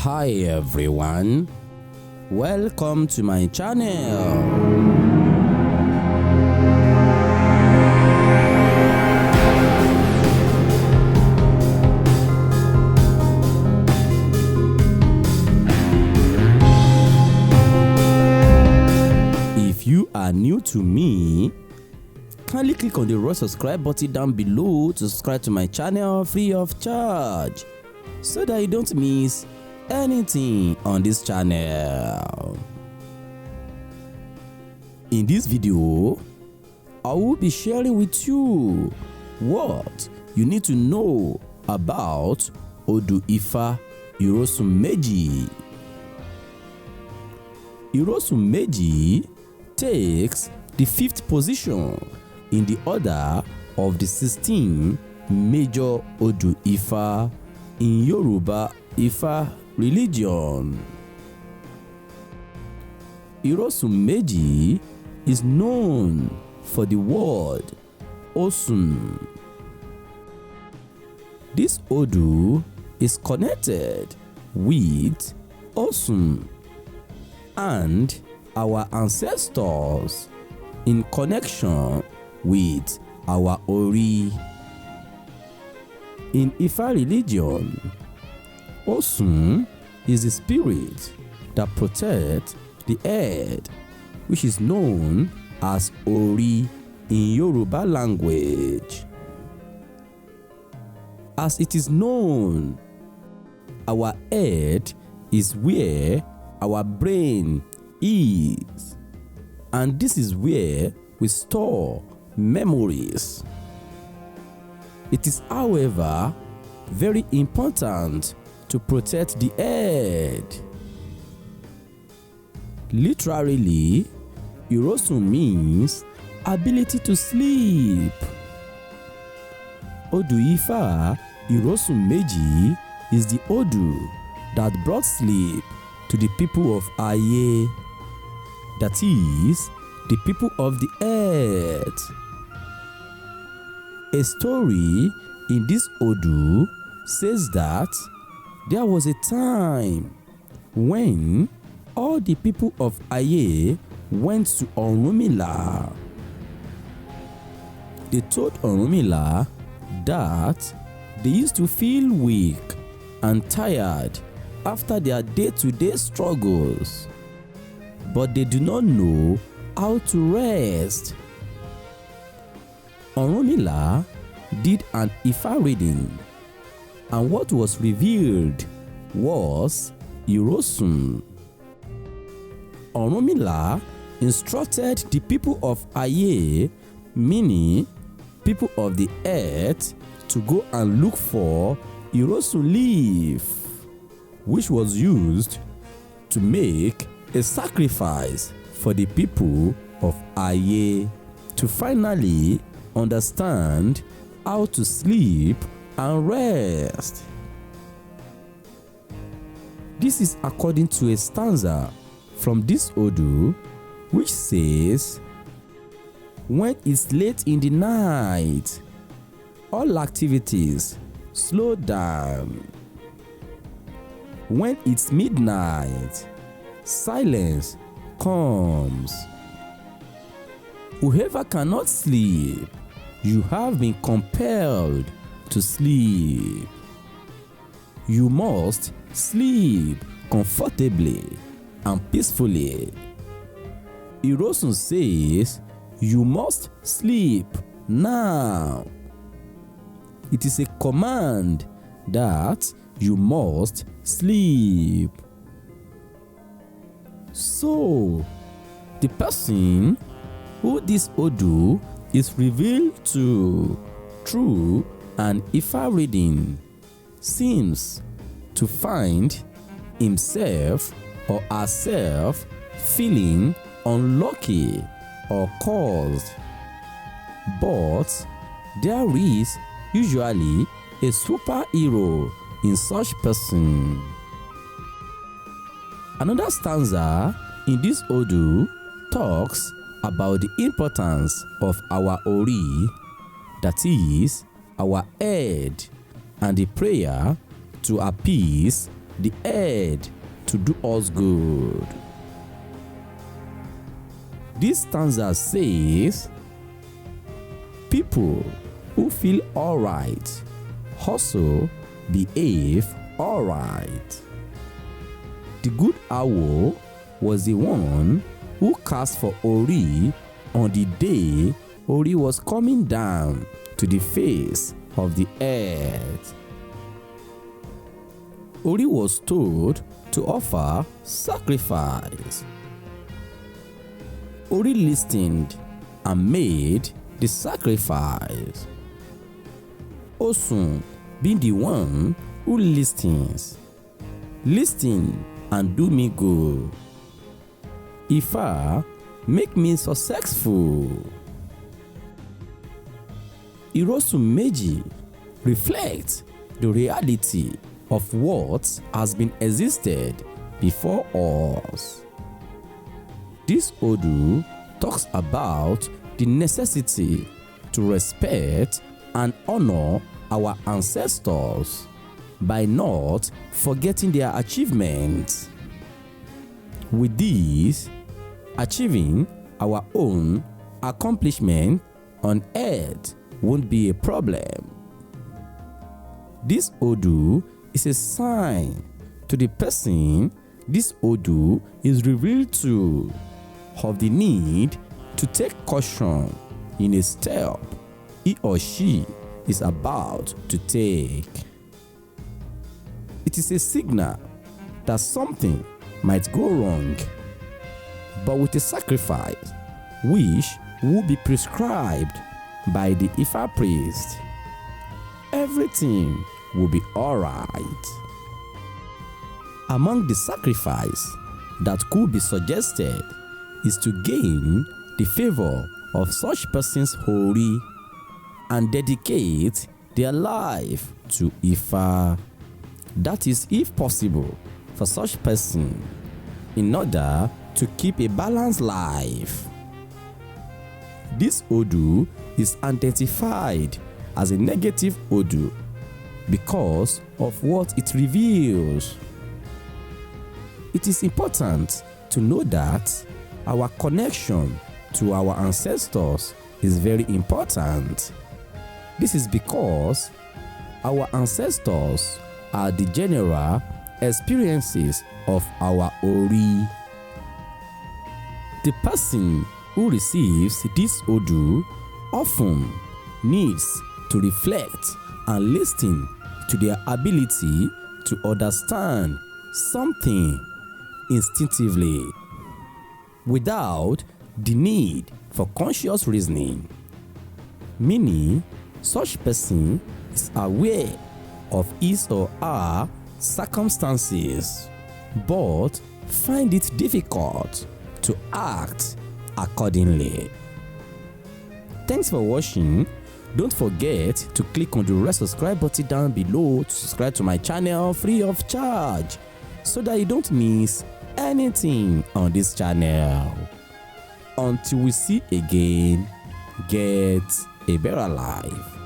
Hi everyone, welcome to my channel. If you are new to me, kindly click on the red subscribe button down below to subscribe to my channel free of charge so that you don't miss anything on this channel. In this video, I will be sharing with you what you need to know about Odu Ifa Irisunmeji. Irisunmeji takes the 5th position in the order of the 16 major Odu Ifa in Yoruba Ifa religion. Irisunmeji is known for the word Osun. This Odu is connected with Osun and our ancestors in connection with our Ori. In Ifa religion, Osun is the spirit that protects the earth, which is known as Ori in Yoruba language. As it is known, our earth is where our brain is, and this is where we store memories. It is, however, very important to protect the earth. Literally, Irisun means ability to sleep. Odu Ifa Irisunmeji is the Odu that brought sleep to the people of Aye, that is, the people of the earth. A story in this Odu says that there was a time when all the people of Aye went to Orunmila. They told Orunmila that they used to feel weak and tired after their day-to-day struggles, but they do not know how to rest. Orunmila did an Ifa reading, and what was revealed was Irisun. Orunmila instructed the people of Aye, meaning people of the earth, to go and look for Irisun leaf, which was used to make a sacrifice for the people of Aye to finally understand how to sleep and rest. This is according to a stanza from this Odu which says, when it's late in the night, all activities slow down. When it's midnight, silence comes. Whoever cannot sleep, you have been compelled to sleep. You must sleep comfortably and peacefully. Irisun says you must sleep now. It is a command that you must sleep. So, the person who this Odu is revealed to through an Ifa reading seems to find himself or herself feeling unlucky or cursed, but there is usually a superhero in such person. Another stanza in this Odu talks about the importance of our Ori, that is, our head, and the prayer to appease the head to do us good. This stanza says, people who feel alright also behave alright. The good owl was the one who cast for Ori on the day Ori was coming down to the face of the earth. Ori was told to offer sacrifice. Ori listened and made the sacrifice. Osun being the one who listens. Listen and do me good. Ifa, make me successful. Irisun Meji reflects the reality of what has been existed before us. This Odu talks about the necessity to respect and honor our ancestors by not forgetting their achievements. With this, achieving our own accomplishment on earth won't be a problem. This Odu is a sign to the person this Odu is revealed to of the need to take caution in a step he or she is about to take. It is a signal that something might go wrong, but with a sacrifice which will be prescribed by the Ifa priest, everything will be alright. Among the sacrifice that could be suggested is to gain the favor of such persons holy and dedicate their life to Ifa. That is, if possible, for such person in order to keep a balanced life. This Odu is identified as a negative Odu because of what it reveals. It is important to know that our connection to our ancestors is very important. This is because our ancestors are the general experiences of our Ori. The person who receives this Odu often needs to reflect and listen to their ability to understand something instinctively without the need for conscious reasoning. Meaning, such person is aware of his or her circumstances but find it difficult to act accordingly. Thanks for watching. Don't forget to click on the red subscribe button down below to subscribe to my channel free of charge so that you don't miss anything on this channel. Until we see again, get a better life.